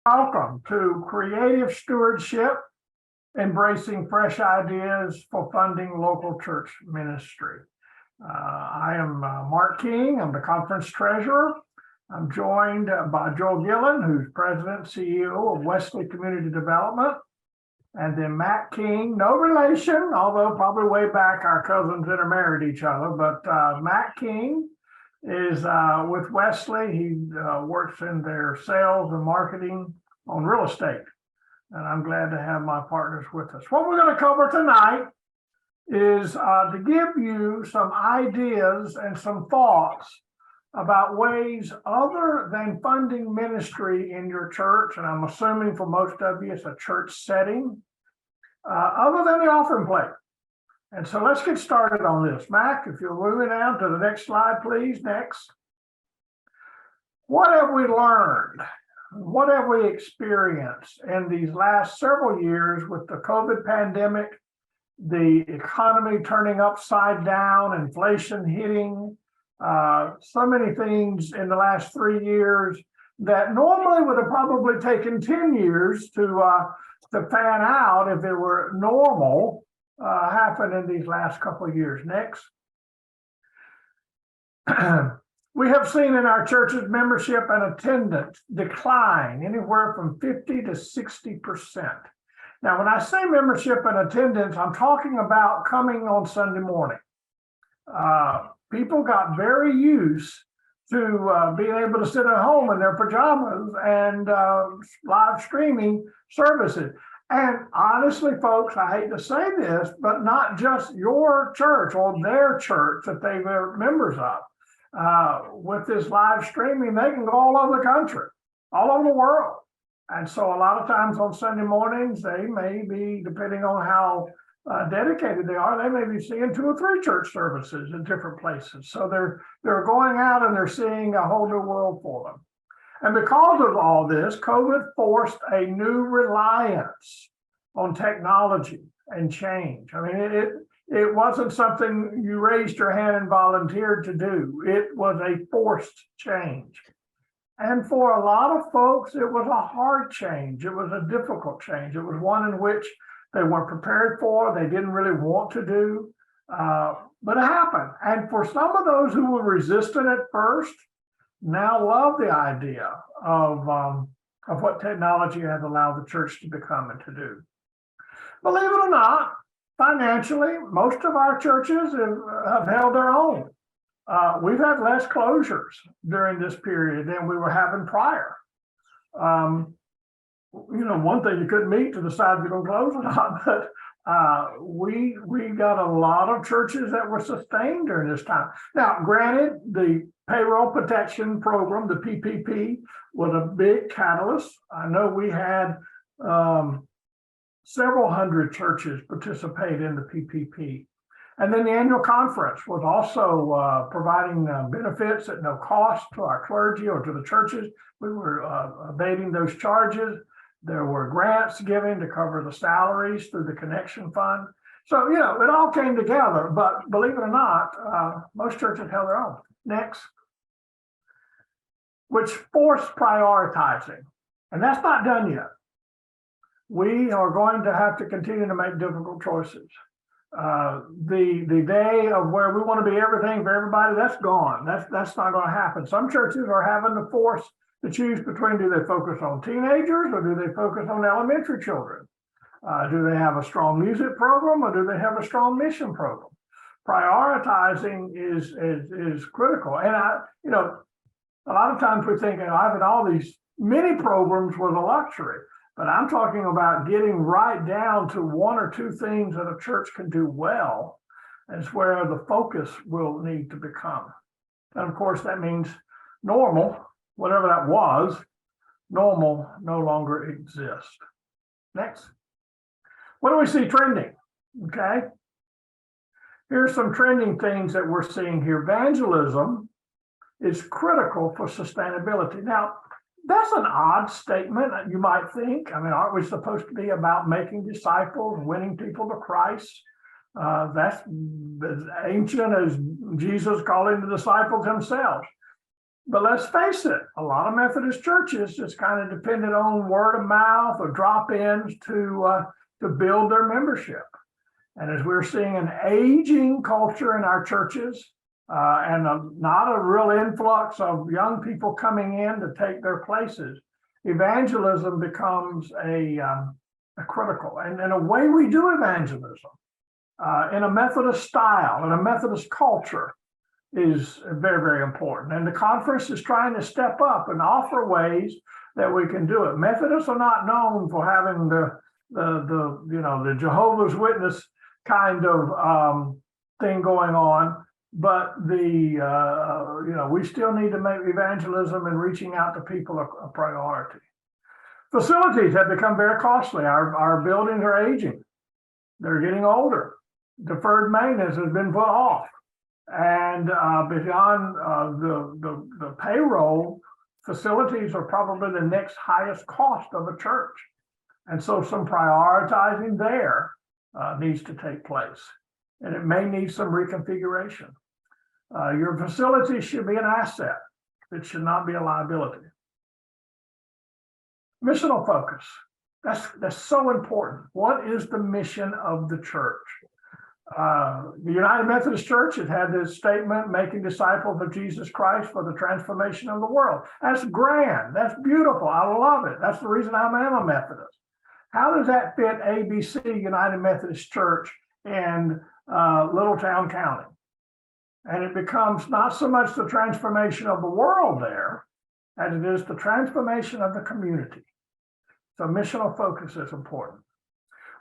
Welcome to Creative Stewardship, Embracing Fresh Ideas for Funding Local Church Ministry. I am Mark King. I'm the conference treasurer. I'm joined by Joel Gilland, who's president and CEO of Wesley Community Development. And then Matt King, no relation, although probably way back our cousins intermarried each other, but Matt King is with Wesley. He works in their sales and marketing on real estate. And I'm glad to have my partners with us. What we're going to cover tonight is to give you some ideas and some thoughts about ways other than funding ministry in your church, and I'm assuming for most of you it's a church setting, other than the offering plate. And so let's get started on this. Mac, if you'll move it down to the next slide, please. Next. What have we learned? What have we experienced in these last several years with the COVID pandemic, the economy turning upside down, inflation hitting, so many things in the last 3 years that normally would have probably taken 10 years to pan out if it were normal, happened in these last couple of years. Next. We have seen in our church's membership and attendance decline anywhere from 50 to 60%. Now, when I say membership and attendance, I'm talking about coming on Sunday morning. People got very used to being able to sit at home in their pajamas and live streaming services. And honestly, folks, I hate to say this, but not just your church or their church that they were members of. With this live streaming, they can go all over the country, all over the world. And so a lot of times on Sunday mornings, they may be, depending on how dedicated they are, they may be seeing 2 or 3 church services in different places. So they're going out and they're seeing a whole new world for them. And because of all this, COVID forced a new reliance on technology and change. I mean, it wasn't something you raised your hand and volunteered to do. It was a forced change. And for a lot of folks, it was a hard change. It was a difficult change. It was one in which they weren't prepared for, they didn't really want to do, but it happened. And for some of those who were resistant at first, now love the idea of what technology has allowed the church to become and to do. Believe it or not, financially, most of our churches have held their own. We've had less closures during this period than we were having prior. One thing you couldn't meet to decide if you're going to close or not, but we got a lot of churches that were sustained during this time. Now, granted, the payroll protection program, the PPP, was a big catalyst. I know we had several hundred churches participate in the PPP. And then the annual conference was also providing benefits at no cost to our clergy or to the churches. We were abating those charges. There were grants given to cover the salaries through the connection fund. So, it all came together, but believe it or not, most churches held their own. Next. Which forced prioritizing. And that's not done yet. We are going to have to continue to make difficult choices. The day of where we want to be everything for everybody, that's gone. That's not going to happen. Some churches are having to force to choose between, do they focus on teenagers or do they focus on elementary children? Do they have a strong music program or do they have a strong mission program? Prioritizing is critical. And a lot of times we think, having all these mini programs was a luxury, but I'm talking about getting right down to 1 or 2 things that a church can do well. Is where the focus will need to become. And of course, that means normal, whatever that was, normal no longer exists. Next. What do we see trending? Okay. Here's some trending things that we're seeing here. Evangelism is critical for sustainability. Now, that's an odd statement, you might think. I mean, aren't we supposed to be about making disciples, winning people to Christ? That's as ancient as Jesus calling the disciples himself. But let's face it, a lot of Methodist churches just kind of depended on word of mouth or drop-ins to build their membership. And as we're seeing an aging culture in our churches and not a real influx of young people coming in to take their places, evangelism becomes a critical. And in a way we do evangelism in a Methodist style, in a Methodist culture, is very, very important. And the conference is trying to step up and offer ways that we can do it. Methodists are not known for having the Jehovah's Witness kind of thing going on, but we still need to make evangelism and reaching out to people a priority. Facilities have become very costly. Our buildings are aging. They're getting older. Deferred maintenance has been put off. And beyond the payroll, facilities are probably the next highest cost of a church. And so some prioritizing there needs to take place. And it may need some reconfiguration. Your facility should be an asset. It should not be a liability. Missional focus. That's so important. What is the mission of the church? The United Methodist Church has had this statement, making disciples of Jesus Christ for the transformation of the world. That's grand. That's beautiful. I love it. That's the reason I am a Methodist. How does that fit ABC United Methodist Church in Littletown County? And it becomes not so much the transformation of the world there as it is the transformation of the community. So missional focus is important.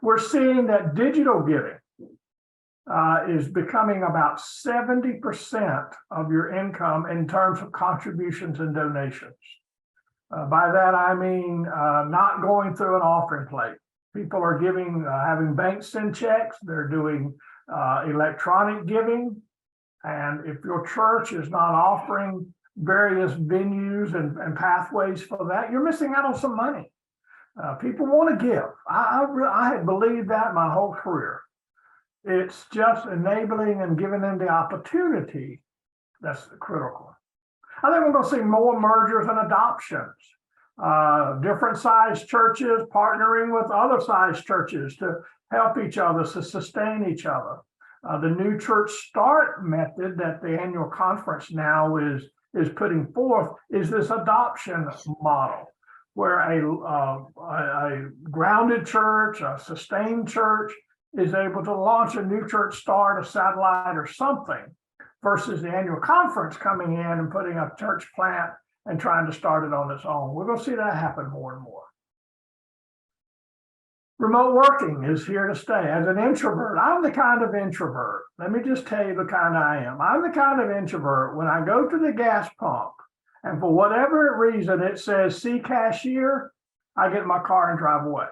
We're seeing that digital giving is becoming about 70% of your income in terms of contributions and donations. By that, I mean not going through an offering plate. People are giving, having banks send checks. They're doing electronic giving. And if your church is not offering various venues and pathways for that, you're missing out on some money. People want to give. I have believed that my whole career. It's just enabling and giving them the opportunity that's critical. I think we're going to see more mergers and adoptions. Different sized churches partnering with other sized churches to help each other, to sustain each other. The new church start method that the annual conference now is putting forth is this adoption model, where a grounded church, a sustained church, is able to launch a new church start, a satellite or something, versus the annual conference coming in and putting a church plant and trying to start it on its own. We're going to see that happen more and more. Remote working is here to stay. As an introvert, I'm the kind of introvert. Let me just tell you the kind I am. I'm the kind of introvert, when I go to the gas pump and for whatever reason it says see cashier, I get in my car and drive away.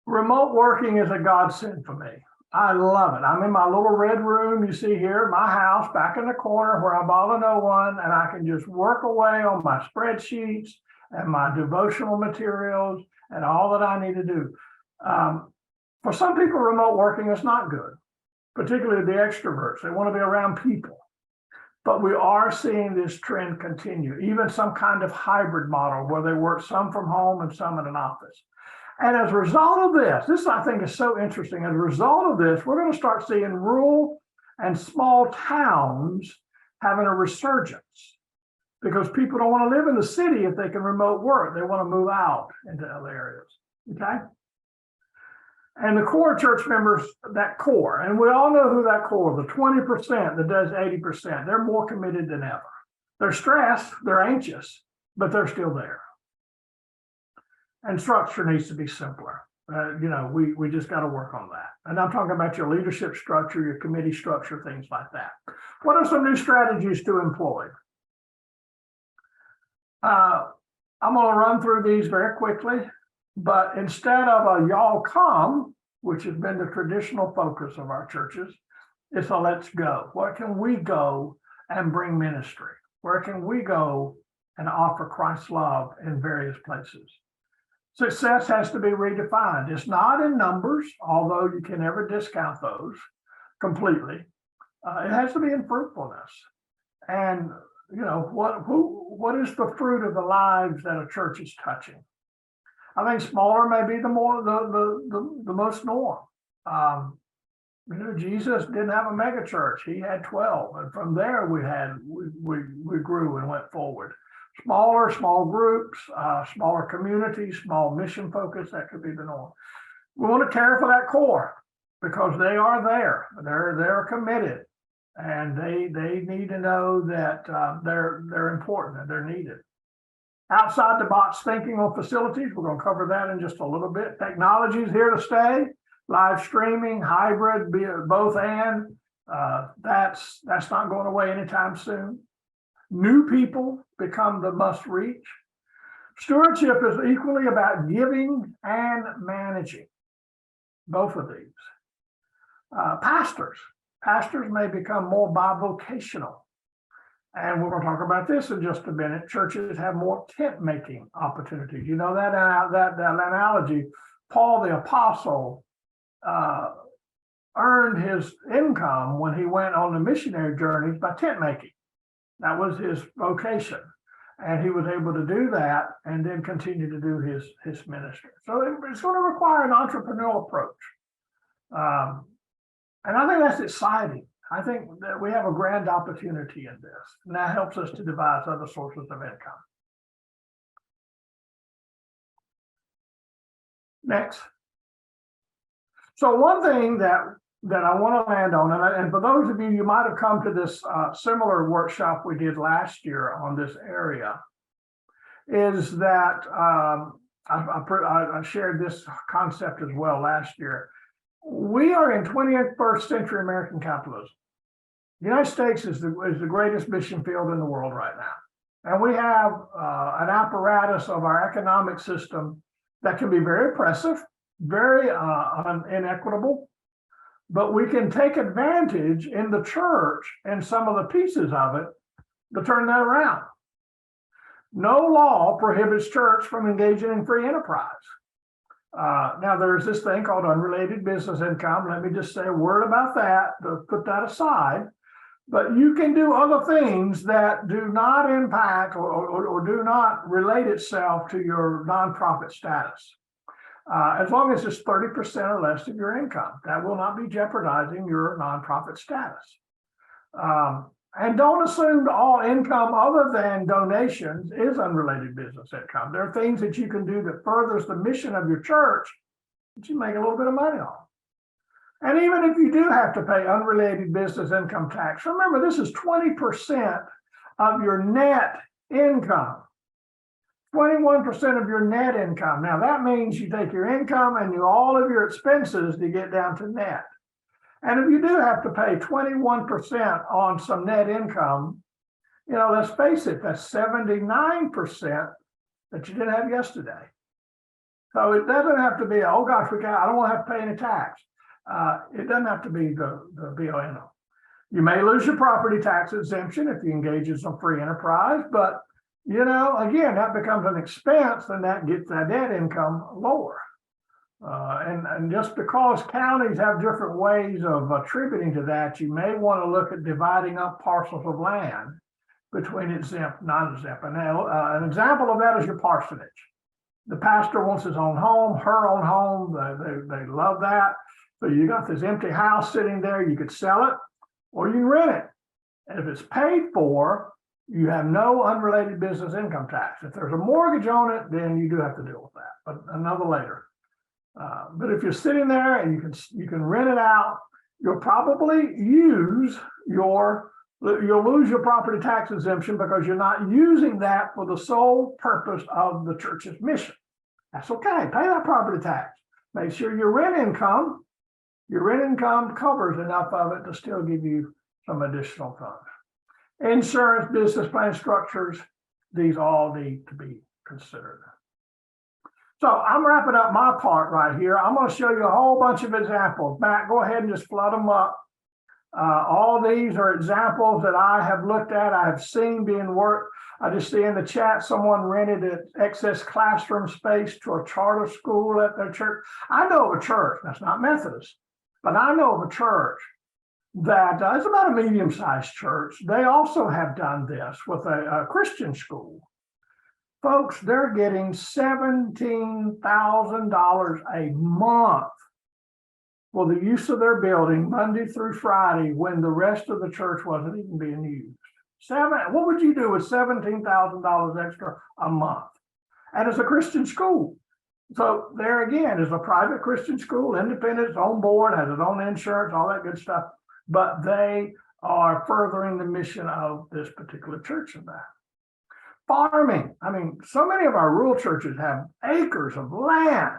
Remote working is a godsend for me. I love it. I'm in my little red room you see here, my house, back in the corner where I bother no one, and I can just work away on my spreadsheets and my devotional materials and all that I need to do. For some people, remote working is not good, particularly the extroverts. They want to be around people. But we are seeing this trend continue, even some kind of hybrid model where they work some from home and some in an office. And as a result of this I think is so interesting. As a result of this, we're going to start seeing rural and small towns having a resurgence, because people don't want to live in the city if they can remote work. They want to move out into other areas, okay? And the core church members, that core, and we all know who that core, the 20% that does 80%, they're more committed than ever. They're stressed, they're anxious, but they're still there. And structure needs to be simpler. We just got to work on that. And I'm talking about your leadership structure, your committee structure, things like that. What are some new strategies to employ? I'm going to run through these very quickly, but instead of a y'all come, which has been the traditional focus of our churches, it's a let's go. Where can we go and bring ministry? Where can we go and offer Christ's love in various places? Success has to be redefined. It's not in numbers, although you can never discount those completely. It has to be in fruitfulness. And what is the fruit of the lives that a church is touching? I think smaller may be the most norm. Jesus didn't have a mega church; he had 12, and from there we grew and went forward. Small groups, smaller communities, small mission focus. That could be the norm. We want to care for that core because they are there. They're committed, and they need to know that they're important and they're needed. Outside the box thinking on facilities, we're going to cover that in just a little bit. Technology is here to stay. Live streaming, hybrid, both and that's not going away anytime soon. New people become the must reach. Stewardship is equally about giving and managing, both of these. Pastors may become more bivocational. And we're going to talk about this in just a minute. Churches have more tent making opportunities. You know that analogy. Paul the apostle earned his income when he went on the missionary journeys by tent making. That was his vocation. And he was able to do that and then continue to do his ministry. So it's going to require an entrepreneurial approach. And I think that's exciting. I think that we have a grand opportunity in this, and that helps us to devise other sources of income. Next. So one thing that I want to land on, and for those of you, you might have come to this similar workshop we did last year on this area, is that I shared this concept as well last year. We are in 21st century American capitalism. The United States is the greatest mission field in the world right now. And we have an apparatus of our economic system that can be very oppressive, very inequitable, but we can take advantage in the church and some of the pieces of it to turn that around. No law prohibits church from engaging in free enterprise. Now, there's this thing called unrelated business income. Let me just say a word about that, to put that aside. But you can do other things that do not impact or do not relate itself to your nonprofit status. As long as it's 30% or less of your income, that will not be jeopardizing your nonprofit status. And don't assume all income other than donations is unrelated business income. There are things that you can do that furthers the mission of your church that you make a little bit of money on. And even if you do have to pay unrelated business income tax, remember this is 20% of your net income. 21% of your net income. Now that means you take your income and all of your expenses to get down to net. And if you do have to pay 21% on some net income, let's face it, that's 79% that you didn't have yesterday. So it doesn't have to be, oh gosh, I don't want to have to pay any tax. It doesn't have to be the BONO. You may lose your property tax exemption if you engage in some free enterprise, but again, that becomes an expense and that gets that net income lower. And just because counties have different ways of attributing to that, you may want to look at dividing up parcels of land between exempt and non-exempt. And an example of that is your parsonage. The pastor wants his own home, her own home. They love that. So you got this empty house sitting there. You could sell it or you can rent it. And if it's paid for, you have no unrelated business income tax. If there's a mortgage on it, then you do have to deal with that, but another later. But if you're sitting there and you can rent it out, you'll probably you'll lose your property tax exemption because you're not using that for the sole purpose of the church's mission. That's okay. Pay that property tax. Make sure your rent income covers enough of it to still give you some additional funds. Insurance, business plan structures, these all need to be considered. So I'm wrapping up my part right here. I'm going to show you a whole bunch of examples. Matt, go ahead and just flood them up. All these are examples that I have looked at, I have seen being worked. I just see in the chat someone rented an excess classroom space to a charter school at their church. I know of a church, that's not Methodist, but I know of a church that it's about a medium-sized church. They also have done this with a Christian school. Folks, they're getting $17,000 a month for the use of their building Monday through Friday when the rest of the church wasn't even being used. What would you do with $17,000 extra a month? And it's a Christian school. So there again is a private Christian school, independent, it's on board, has its own insurance, all that good stuff. But they are furthering the mission of this particular church in that. Farming. I mean, so many of our rural churches have acres of land.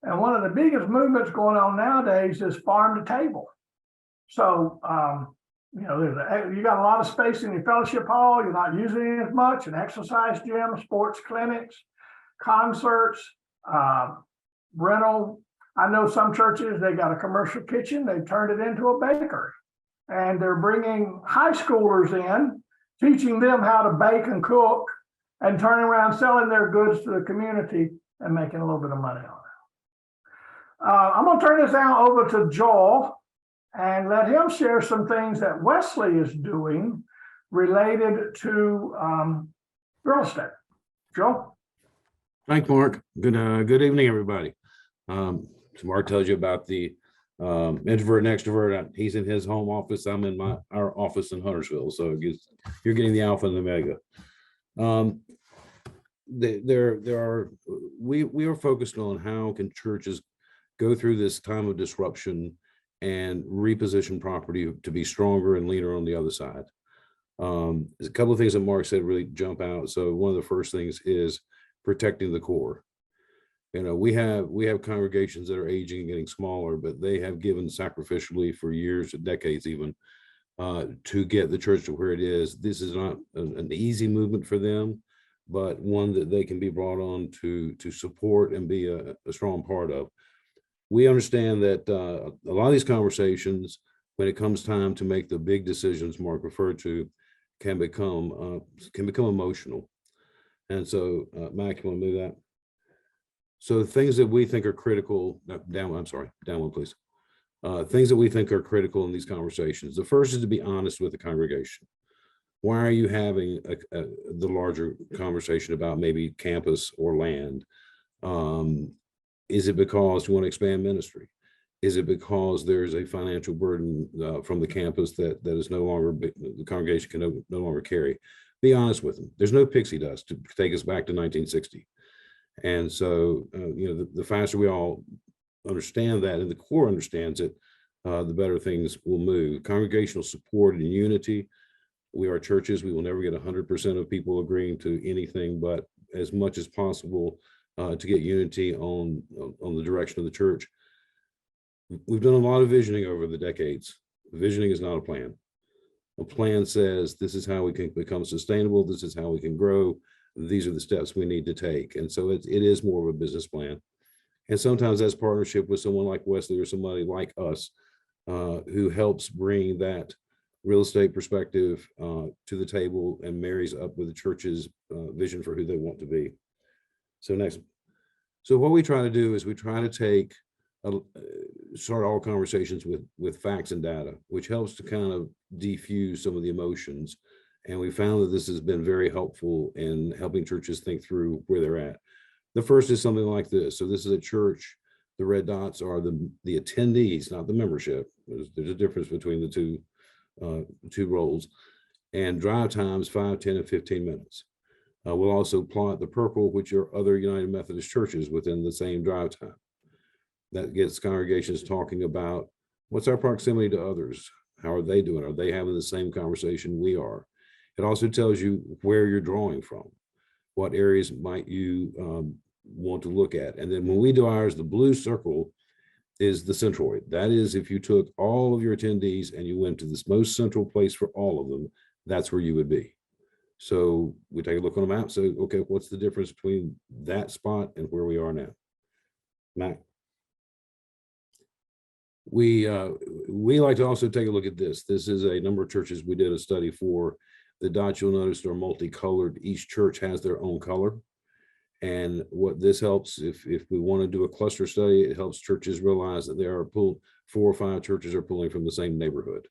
And one of the biggest movements going on nowadays is farm to table. So, you got a lot of space in your fellowship hall. You're not using it as much. An exercise gym, sports clinics, concerts, rental. I know some churches, they got a commercial kitchen. They've turned it into a bakery. And they're bringing high schoolers in, teaching them how to bake and cook, and turning around selling their goods to the community and making a little bit of money on it. I'm going to turn this now over to Joel and let him share some things that Wesley is doing related to real estate. Joel? Thanks, Mark. Good evening, everybody. So Mark tells you about the introvert and extrovert. He's in his home office. I'm in our office in Huntersville. So you're getting the alpha and the omega. We are focused on how can churches go through this time of disruption and reposition property to be stronger and leaner on the other side. There's a couple of things that Mark said really jump out. So one of the first things is protecting the core. We have congregations that are aging and getting smaller, but they have given sacrificially for years, decades even, to get the church to where it is. This is not an easy movement for them, but one that they can be brought on to support and be a strong part of. We understand that a lot of these conversations, when it comes time to make the big decisions Mark referred to, can become emotional. And so, Mac, you want to move that? So things that we think are critical, down one, please. Things that we think are critical in these conversations. The first is to be honest with the congregation. Why are you having the larger conversation about maybe campus or land? Is it because you want to expand ministry? Is it because there's a financial burden from the campus that is no longer, the congregation can no longer carry? Be honest with them. There's no pixie dust to take us back to 1960. And so, the faster we all understand that and the core understands it, the better things will move. Congregational support and unity. We are churches. We will never get 100% of people agreeing to anything, but as much as possible to get unity on the direction of the church. We've done a lot of visioning over the decades. Visioning is not a plan. A plan says this is how we can become sustainable. This is how we can grow. These are the steps we need to take. And so it is more of a business plan. And sometimes that's partnership with someone like Wesley or somebody like us who helps bring that real estate perspective to the table and marries up with the church's vision for who they want to be. So next. So what we try to do is we try to start all conversations with facts and data, which helps to kind of defuse some of the emotions. And we found that this has been very helpful in helping churches think through where they're at. The first is something like this. So this is a church. The red dots are the attendees, not the membership. There's a difference between the two roles. And drive times 5, 10, and 15 minutes. We'll also plot the purple, which are other United Methodist churches within the same drive time. That gets congregations talking about what's our proximity to others? How are they doing? Are they having the same conversation we are? It also tells you where you're drawing from. What areas might you want to look at? And then when we do ours, the blue circle is the centroid. That is, if you took all of your attendees and you went to this most central place for all of them, that's where you would be. So we take a look on a map, say, okay, what's the difference between that spot and where we are now? Mac. We like to also take a look at this. This is a number of churches we did a study for. The dots you'll notice are multicolored. Each church has their own color. And what this helps, if we want to do a cluster study, it helps churches realize that there are 4 or 5 churches are pulling from the same neighborhood.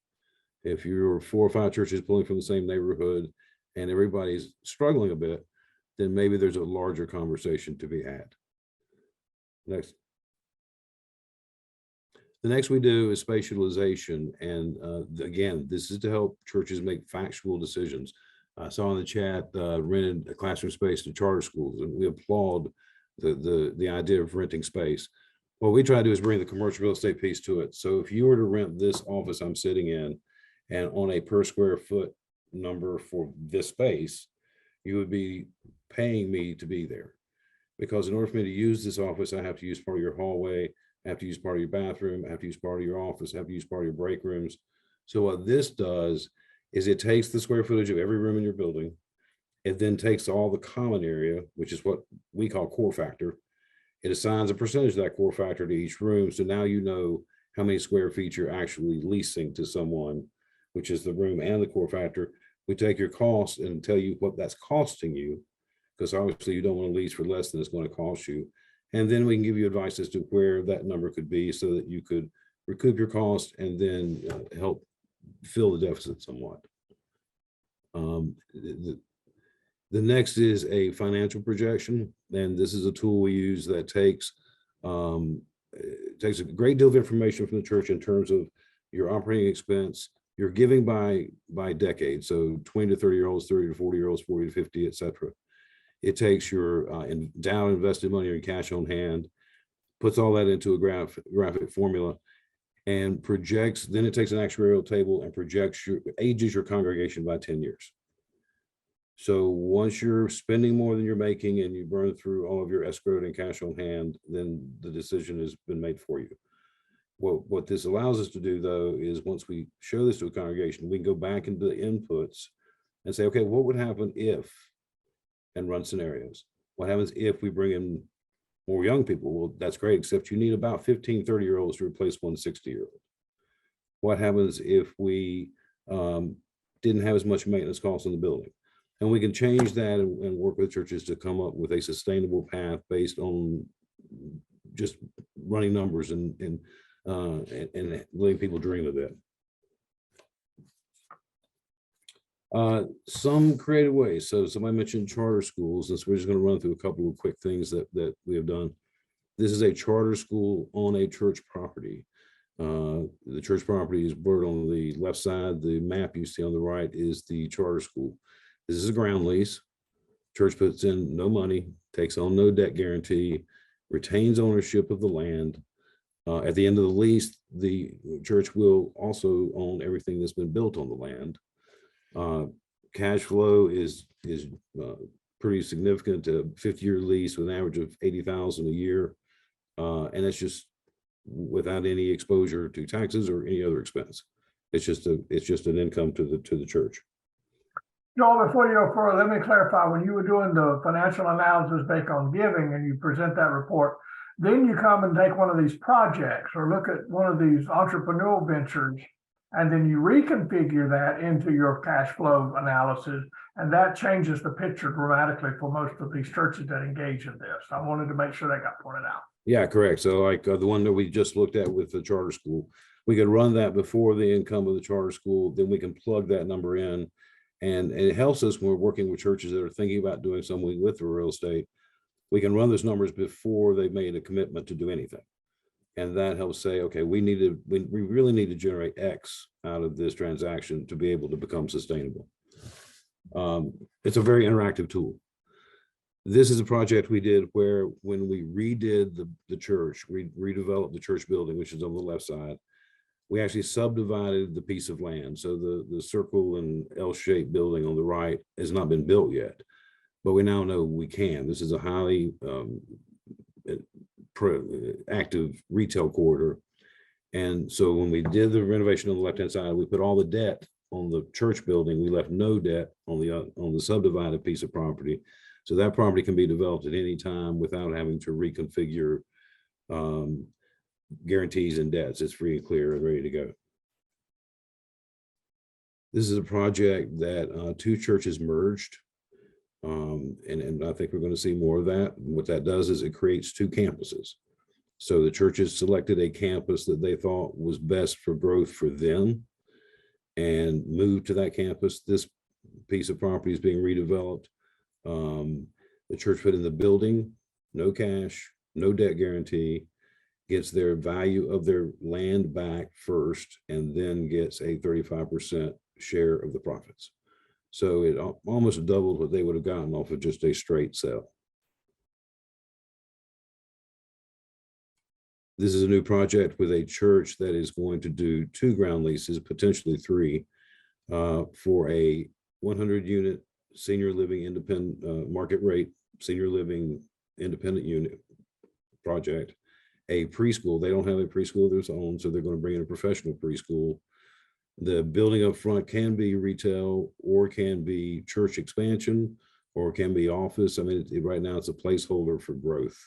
If you're 4 or 5 churches pulling from the same neighborhood and everybody's struggling a bit, then maybe there's a larger conversation to be had. Next. The next we do is spatialization. And again, this is to help churches make factual decisions. I saw in the chat, rented a classroom space to charter schools, and we applaud the idea of renting space. What we try to do is bring the commercial real estate piece to it. So if you were to rent this office I'm sitting in, and on a per square foot number for this space, you would be paying me to be there. Because in order for me to use this office, I have to use part of your hallway, I have to use part of your bathroom, I have to use part of your office, I have to use part of your break rooms. So what this does is it takes the square footage of every room in your building. It then takes all the common area, which is what we call core factor. It assigns a percentage of that core factor to each room. So now you know how many square feet you're actually leasing to someone, which is the room and the core factor. We take your cost and tell you what that's costing you, because obviously you don't want to lease for less than it's going to cost you. And then we can give you advice as to where that number could be so that you could recoup your cost and then help fill the deficit somewhat. The next is a financial projection, and this is a tool we use that takes a great deal of information from the church in terms of your operating expense, your giving by decade, so 20 to 30 year olds, 30 to 40 year olds, 40 to 50, etc. It takes your down invested money or cash on hand, puts all that into a graphic formula, and projects. Then it takes an actuarial table and ages your congregation by 10 years. So once you're spending more than you're making and you burn through all of your escrowed and cash on hand, then the decision has been made for you. What this allows us to do, though, is once we show this to a congregation, we can go back into the inputs and say, okay, what would happen if, and run scenarios. What happens if we bring in more young people? Well, that's great, except you need about 15, 30 year olds to replace one 60-year-old. What happens if we didn't have as much maintenance costs in the building? And we can change that and work with churches to come up with a sustainable path based on just running numbers and letting people dream a bit. Some creative ways. So somebody mentioned charter schools, and so we're just going to run through a couple of quick things that we have done. This is a charter school on a church property. The church property is blurred on the left side. The map you see on the right is the charter school. This is a ground lease. Church puts in no money, takes on no debt guarantee, retains ownership of the land. At the end of the lease, the church will also own everything that's been built on the land. Cash flow is pretty significant. A 50-year lease with an average of $80,000 a year, and that's just without any exposure to taxes or any other expense. It's just an income to the church. Joel, before you go further, let me clarify. When you were doing the financial analysis based on giving, and you present that report, then you come and take one of these projects or look at one of these entrepreneurial ventures, and then you reconfigure that into your cash flow analysis, and that changes the picture dramatically for most of these churches that engage in this. I wanted to make sure that got pointed out. Yeah, correct. So like the one that we just looked at with the charter school, we could run that before the income of the charter school, then we can plug that number in. And it helps us when we're working with churches that are thinking about doing something with the real estate. We can run those numbers before they've made a commitment to do anything. And that helps say, okay, we really need to generate X out of this transaction to be able to become sustainable. It's a very interactive tool. This is a project we did where when we redid the church, we redeveloped the church building, which is on the left side. We actually subdivided the piece of land. So the circle and L-shaped building on the right has not been built yet, but we now know we can. This is a highly active retail corridor. And so when we did the renovation on the left-hand side, we put all the debt on the church building. We left no debt on the subdivided piece of property. So that property can be developed at any time without having to reconfigure guarantees and debts. It's free and clear and ready to go. This is a project that 2 churches merged. And I think we're going to see more of that. What that does is it creates two campuses. So the churches selected a campus that they thought was best for growth for them and moved to that campus. This piece of property is being redeveloped. The church put in the building, no cash, no debt guarantee, gets their value of their land back first, and then gets a 35% share of the profits. So it almost doubled what they would have gotten off of just a straight sale. This is a new project with a church that is going to do 2 ground leases, potentially 3, for a 100-unit senior living independent market rate senior living independent unit project, a preschool. They don't have a preschool of their own, so they're going to bring in a professional preschool. The building up front can be retail, or can be church expansion, or can be office. I mean, right now it's a placeholder for growth.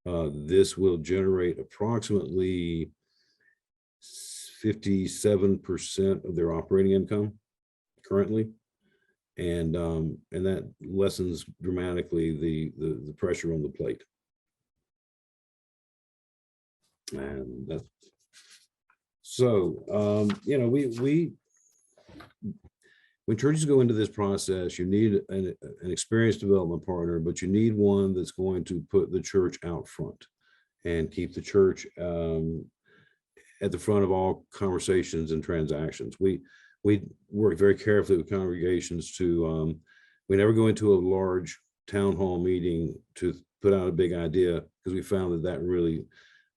This will generate approximately 57% of their operating income currently, and that lessens dramatically the pressure on the plate. And that's so, you know, when churches go into this process, you need an experienced development partner, but you need one that's going to put the church out front and keep the church at the front of all conversations and transactions. We work very carefully with congregations to, we never go into a large town hall meeting to put out a big idea, because we found that really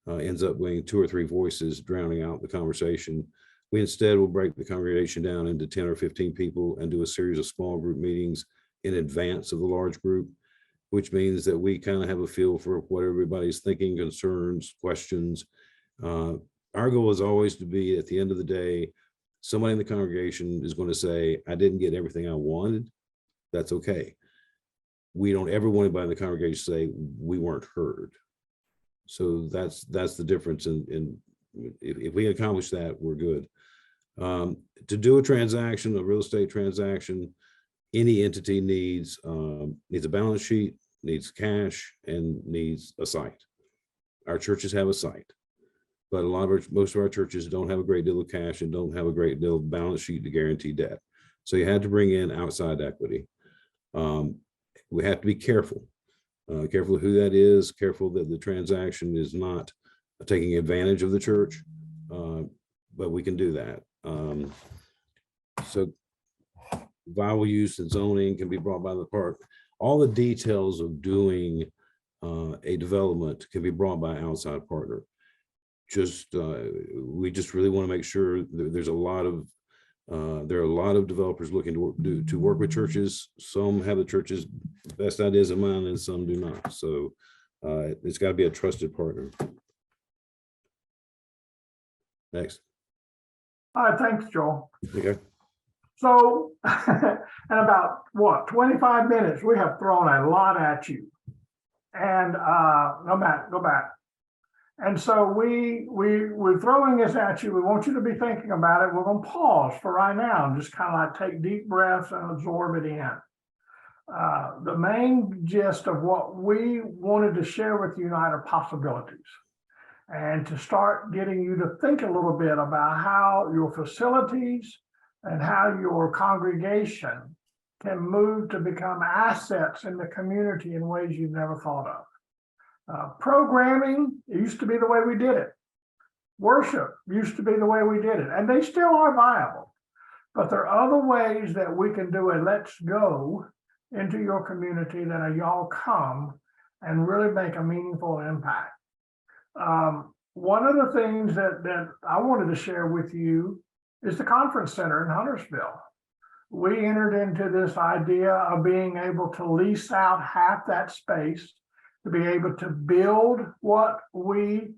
ends up being 2 or 3 voices drowning out the conversation. We instead will break the congregation down into 10 or 15 people and do a series of small group meetings in advance of the large group, which means that we kind of have a feel for what everybody's thinking, concerns, questions. Our goal is always to be, at the end of the day, somebody in the congregation is going to say, I didn't get everything I wanted. That's okay. We don't ever want anybody in the congregation to say we weren't heard. So that's the difference. In if we accomplish that, we're good. To do a transaction, a real estate transaction, any entity needs a balance sheet, needs cash, and needs a site. Our churches have a site, but most of our churches don't have a great deal of cash and don't have a great deal of balance sheet to guarantee debt. So you had to bring in outside equity. We have to be careful. Careful of who that is, careful that the transaction is not taking advantage of the church, but we can do that. So viable use and zoning can be brought by the park. All the details of doing a development can be brought by an outside partner. We just really want to make sure that there are a lot of developers looking to work with churches. Some have the church's best ideas in mind, and some do not. So it's got to be a trusted partner. Next. All right, thanks, Joel. Okay. So, in about 25 minutes, we have thrown a lot at you. And go back. And so we're throwing this at you. We want you to be thinking about it. We're going to pause for right now and just kind of like take deep breaths and absorb it in. The main gist of what we wanted to share with you tonight are possibilities, and to start getting you to think a little bit about how your facilities and how your congregation can move to become assets in the community in ways you've never thought of. Programming used to be the way we did it. Worship used to be the way we did it, and they still are viable. But there are other ways that we can do a let's go into your community that are y'all come and really make a meaningful impact. One of the things that I wanted to share with you is the conference center in Huntersville. We entered into this idea of being able to lease out half that space to be able to build what we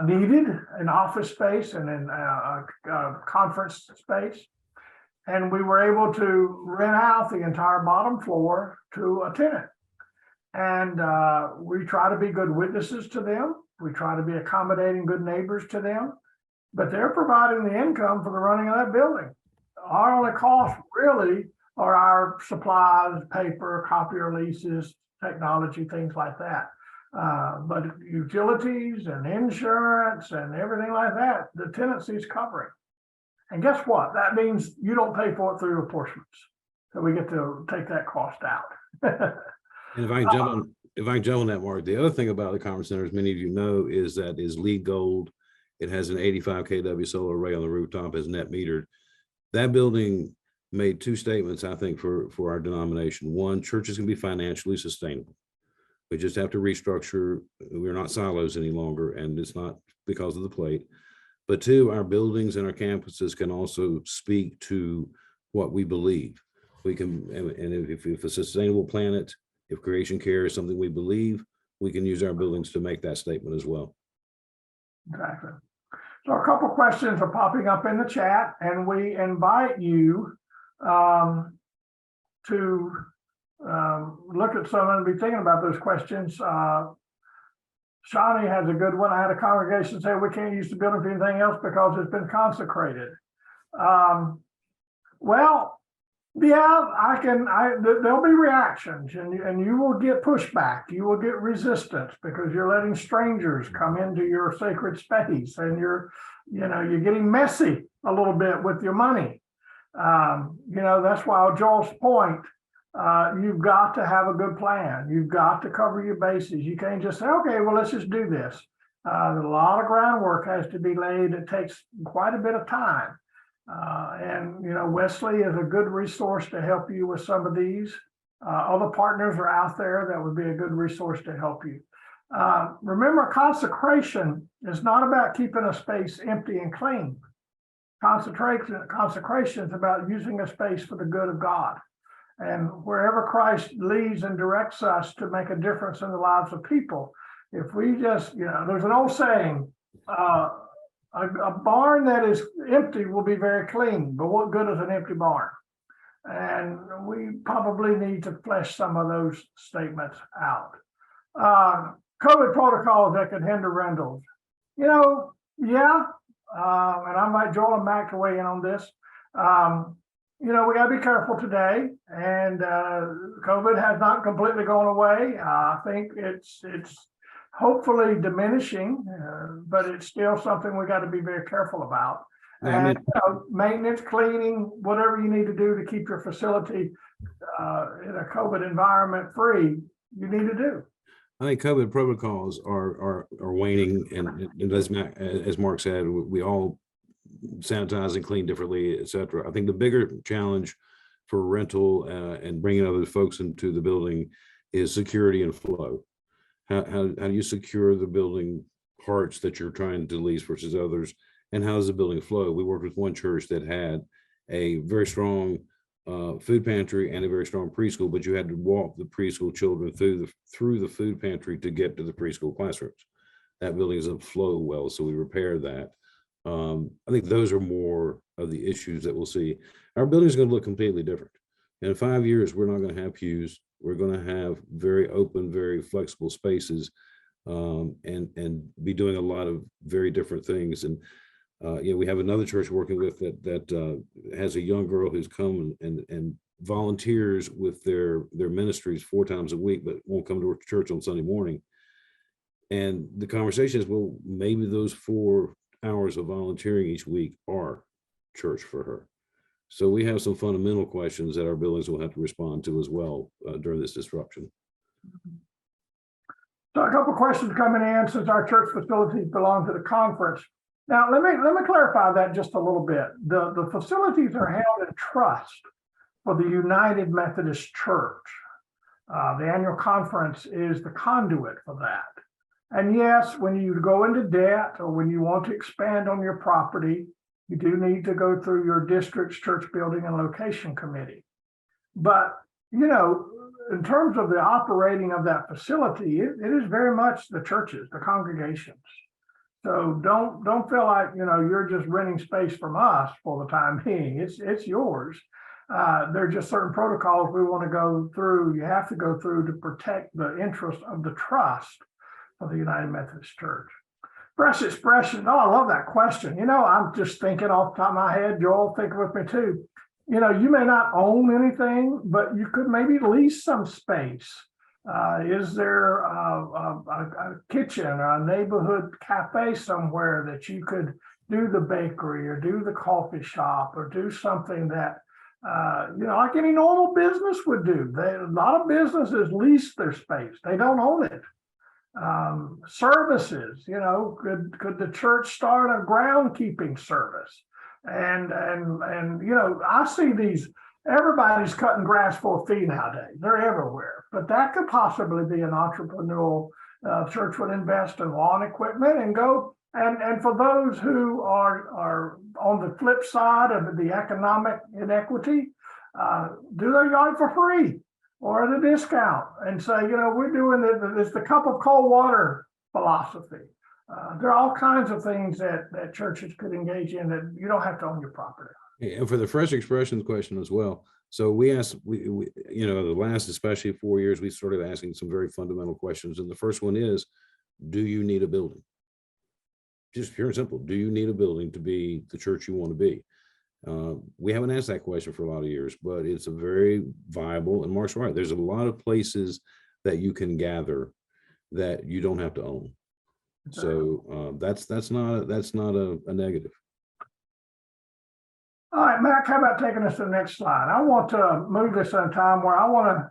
needed, an office space and then a conference space. And we were able to rent out the entire bottom floor to a tenant. And we try to be good witnesses to them. We try to be accommodating, good neighbors to them, but they're providing the income for the running of that building. Our only costs really are our supplies, paper, copier leases, technology, things like that. But utilities and insurance and everything like that, the tenancy is covering. And guess what? That means you don't pay for it through apportionments. So we get to take that cost out. And if I can jump on that, Mark, the other thing about the conference center, as many of you know, is that is LEED Gold. It has an 85 kW solar array on the rooftop, is net metered. That building made two statements, I think, for our denomination. One, churches can be financially sustainable. We just have to restructure. We're not silos any longer, and it's not because of the plate. But two, our buildings and our campuses can also speak to what we believe. We can, and if a sustainable planet, if creation care is something we believe, we can use our buildings to make that statement as well. Exactly. So a couple questions are popping up in the chat, and we invite you to look at some and be thinking about those questions. Shawnee has a good one. I had a congregation say we can't use the building for anything else because it's been consecrated. Well, yeah, there'll be reactions, and you will get pushback. You will get resistance because you're letting strangers come into your sacred space, and you're getting messy a little bit with your money. That's why Joel's point, you've got to have a good plan. You've got to cover your bases. You can't just say, okay, well, let's just do this. A lot of groundwork has to be laid. It takes quite a bit of time. Wesley is a good resource to help you with some of these. Other partners are out there that would be a good resource to help you. Remember, consecration is not about keeping a space empty and clean. Consecration is about using a space for the good of God. And wherever Christ leads and directs us to make a difference in the lives of people, if we just, there's an old saying, a barn that is empty will be very clean, but what good is an empty barn? And we probably need to flesh some of those statements out. COVID protocols that could hinder rentals. Yeah. And I invite Joel and Mac to weigh in on this. We got to be careful today, and COVID has not completely gone away. I think it's hopefully diminishing, but it's still something we got to be very careful about. And maintenance, cleaning, whatever you need to do to keep your facility in a COVID environment free, you need to do. I think COVID protocols are waning, and as Mark said, we all sanitize and clean differently, etc. I think the bigger challenge for rental and bringing other folks into the building is security and flow. How do you secure the building parts that you're trying to lease versus others, and how does the building flow? We worked with one church that had a very strong food pantry and a very strong preschool, but you had to walk the preschool children through the food pantry to get to the preschool classrooms. That building doesn't flow well, so we repaired that. I think those are more of the issues that we'll see. Our building is going to look completely different. In 5 years, we're not going to have pews. We're going to have very open, very flexible spaces, and be doing a lot of very different things. And we have another church working with that has a young girl who's come and volunteers with their ministries 4 times a week, but won't come to church on Sunday morning. And the conversation is, well, maybe those 4 hours of volunteering each week are church for her. So we have some fundamental questions that our buildings will have to respond to as well during this disruption. So a couple of questions coming in, since our church facilities belong to the conference. Now, let me clarify that just a little bit. The facilities are held in trust for the United Methodist Church. The annual conference is the conduit for that. And yes, when you go into debt or when you want to expand on your property, you do need to go through your district's church building and location committee. But, in terms of the operating of that facility, it is very much the churches, the congregations. So don't feel like, you're just renting space from us for the time being. It's yours. There are just certain protocols we want to go through. You have to go through to protect the interest of the trust of the United Methodist Church. Fresh expression. Oh, I love that question. I'm just thinking off the top of my head, Joel, think with me too. you know, you may not own anything, but you could maybe lease some space. Is there a kitchen or a neighborhood cafe somewhere that you could do the bakery or do the coffee shop or do something that, you know, like any normal business would do? A lot of businesses lease their space. They don't own it. Services, you know, could the church start a groundkeeping service? And you know, I see these, everybody's cutting grass for a fee nowadays. They're everywhere. But that could possibly be an entrepreneurial, church would invest in lawn equipment and go, and for those who are on the flip side of the economic inequity, do their yard for free or at a discount and say, you know, we're doing it's the cup of cold water philosophy. There are all kinds of things that churches could engage in that you don't have to own your property. And for the fresh expressions question as well. So we asked, we you know, the last especially 4 years, we started asking some very fundamental questions. And the first one is, do you need a building? Just pure and simple. Do you need a building to be the church you want to be? We haven't asked that question for a lot of years, but it's a very viable, and Mark's right. There's a lot of places that you can gather that you don't have to own. So that's not a negative. All right, Mac, how about taking us to the next slide? I want to move this in a time where I want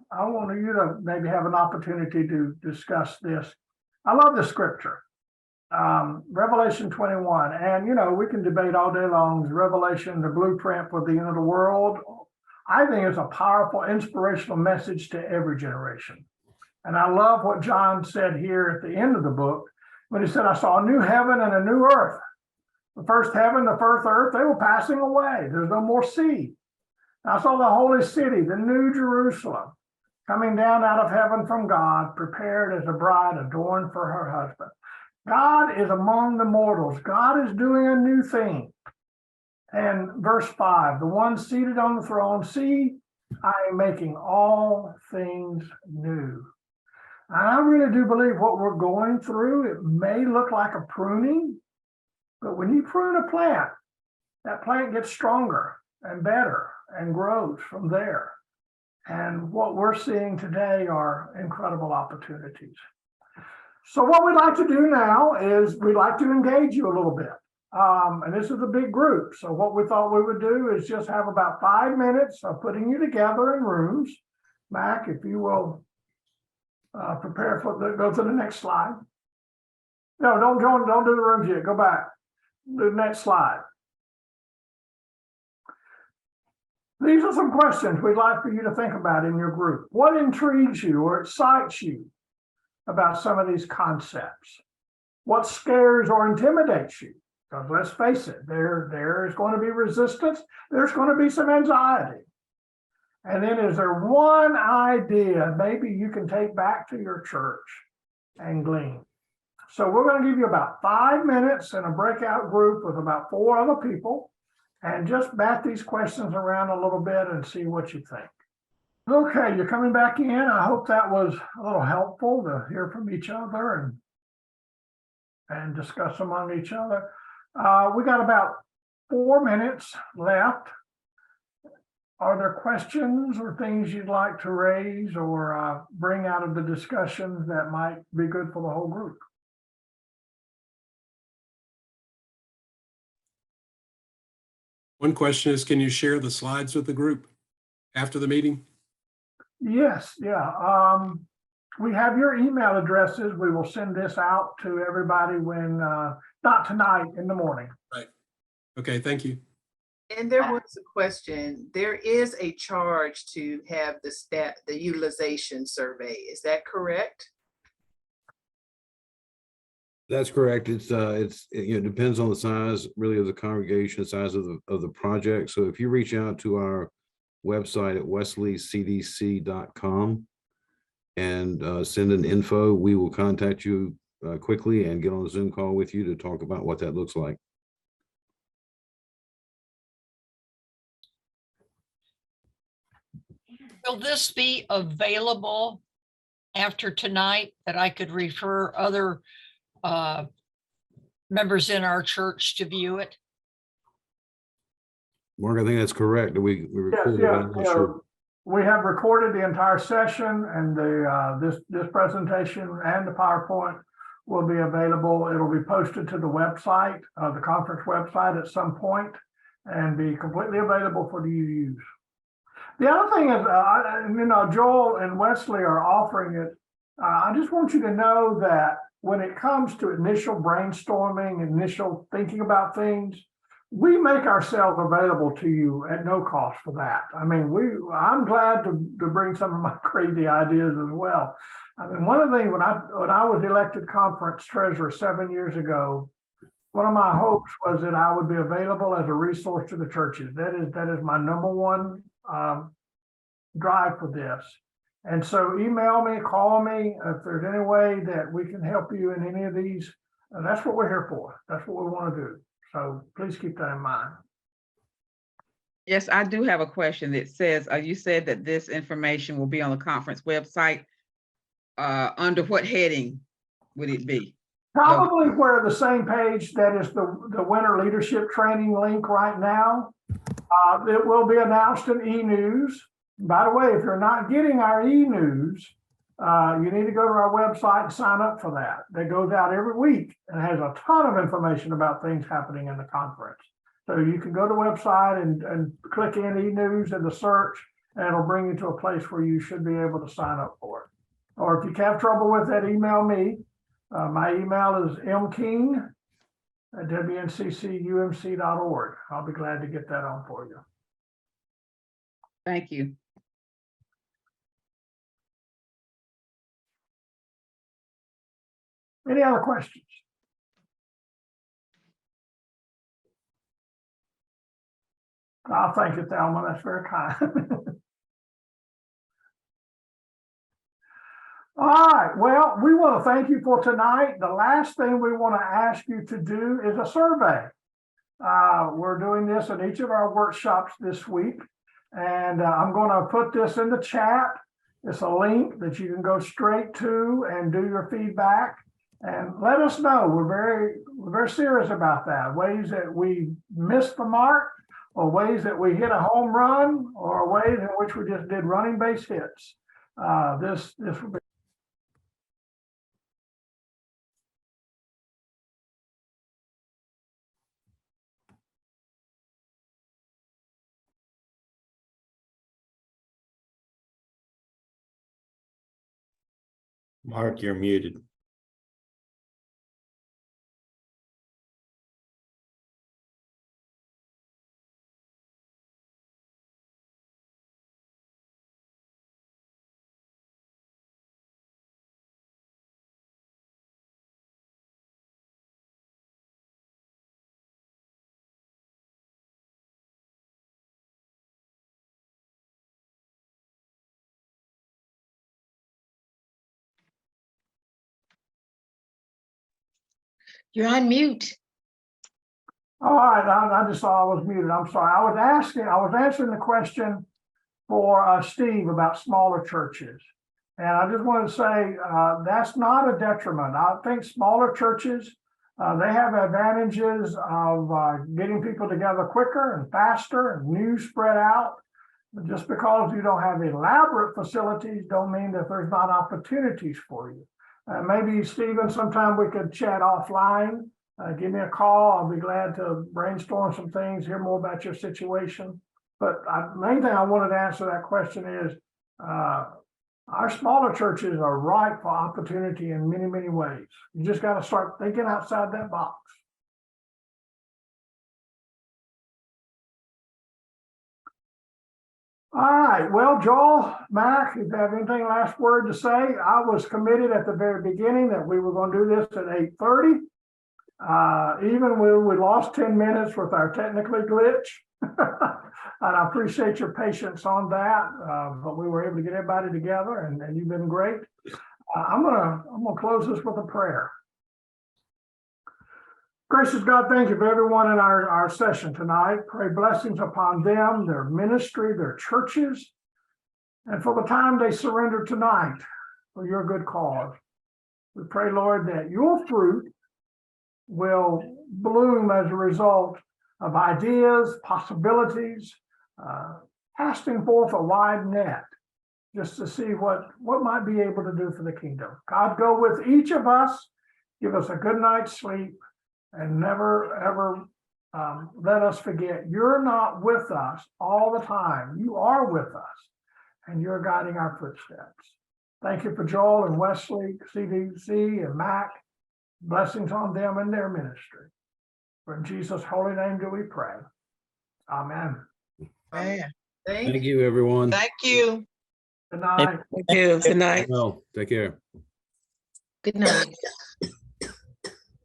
you to maybe have an opportunity to discuss this. I love the scripture, Revelation 21, and you know, we can debate all day long, is Revelation the blueprint for the end of the world? I think it's a powerful, inspirational message to every generation. And I love what John said here at the end of the book, when he said, I saw a new heaven and a new earth. The first heaven, the first earth, they were passing away. There's no more sea. I saw the holy city, the new Jerusalem, coming down out of heaven from God, prepared as a bride adorned for her husband. God is among the mortals. God is doing a new thing. And verse 5, the one seated on the throne, see, I am making all things new. And I really do believe what we're going through, it may look like a pruning, but when you prune a plant, that plant gets stronger and better and grows from there. And what we're seeing today are incredible opportunities. So what we'd like to do now is we'd like to engage you a little bit. And this is a big group. So what we thought we would do is just have about 5 minutes of putting you together in rooms. Mac, if you will prepare for go to the next slide. No, don't do the rooms yet. Go back. The next slide. These are some questions we'd like for you to think about in your group. What intrigues you or excites you about some of these concepts? What scares or intimidates you? Because let's face it, there is going to be resistance. There's going to be some anxiety. And then is there one idea maybe you can take back to your church and glean? So we're going to give you about 5 minutes in a breakout group with about 4 other people and just bat these questions around a little bit and see what you think. Okay, you're coming back in. I hope that was a little helpful to hear from each other and discuss among each other. We got about 4 minutes left. Are there questions or things you'd like to raise or bring out of the discussions that might be good for the whole group? One question is, can you share the slides with the group after the meeting? Yes, yeah. We have your email addresses. We will send this out to everybody when, not tonight, in the morning. Right. Okay, thank you. And there was a question. There is a charge to have the utilization survey. Is that correct? That's correct. It's you know, depends on the size really of the congregation, size of the project. So if you reach out to our website at wesleyscdc.com and send an info, we will contact you quickly and get on a Zoom call with you to talk about what that looks like. Will this be available after tonight that I could refer other members in our church to view it? Mark, I think that's correct. We Yes, recorded. yeah, I'm not sure. we have recorded the entire session, and this presentation and the PowerPoint will be available. It'll be posted to the website, the conference website at some point, and be completely available for you to use. The other thing is, Joel and Wesley are offering it. I just want you to know that when it comes to initial brainstorming, initial thinking about things, we make ourselves available to you at no cost for that. I mean, I'm glad to bring some of my crazy ideas as well. I mean, one of the things when I was elected conference treasurer 7 years ago, one of my hopes was that I would be available as a resource to the churches. That is my number one drive for this. And so email me, call me if there's any way that we can help you in any of these. That's what we're here for. That's what we want to do. So please keep that in mind. Yes, I do have a question that says, you said that this information will be on the conference website. Under what heading would it be? Probably where the same page that is the winter leadership training link right now. It will be announced in e-news. By the way, if you're not getting our e-news, you need to go to our website and sign up for that. That goes out every week and has a ton of information about things happening in the conference. So you can go to the website and click in e-news in the search, and it'll bring you to a place where you should be able to sign up for it. Or if you have trouble with that, email me. My email is mking@wnccumc.org. I'll be glad to get that on for you. Thank you. Any other questions? I'll thank you, Thelma. That's very kind. All right. Well, we want to thank you for tonight. The last thing we want to ask you to do is a survey. We're doing this in each of our workshops this week, and I'm going to put this in the chat. It's a link that you can go straight to and do your feedback. And let us know. We're very serious about that. Ways that we missed the mark, or ways that we hit a home run, or ways in which we just did running base hits. This will be. Mark, you're muted. You're on mute. All right, I just saw I was muted. I'm sorry. I was answering the question for Steve about smaller churches. And I just want to say that's not a detriment. I think smaller churches, they have advantages of getting people together quicker and faster and news spread out. Just because you don't have elaborate facilities don't mean that there's not opportunities for you. Maybe, Stephen, sometime we could chat offline. Give me a call. I'll be glad to brainstorm some things, hear more about your situation. But the main thing I wanted to answer that question is our smaller churches are ripe for opportunity in many, many ways. You just got to start thinking outside that box. All right. Well, Joel, Mac, if you have anything last word to say, I was committed at the very beginning that we were going to do this at 8:30. Even when we lost 10 minutes with our technical glitch. And I appreciate your patience on that. But we were able to get everybody together, and you've been great. I'm gonna close this with a prayer. Gracious God, thank you for everyone in our session tonight. Pray blessings upon them, their ministry, their churches, and for the time they surrendered tonight for your good cause. We pray, Lord, that your fruit will bloom as a result of ideas, possibilities, casting forth a wide net just to see what might be able to do for the kingdom. God, go with each of us, give us a good night's sleep, and never, ever let us forget you're not with us all the time. You are with us, and you're guiding our footsteps. Thank you for Joel and Wesley, CDC and Mac. Blessings on them and their ministry. For in Jesus' holy name do we pray. Amen. Thank Thank you, everyone. Thank you. Good night. Thank you. Good night. Well, take care. Good night.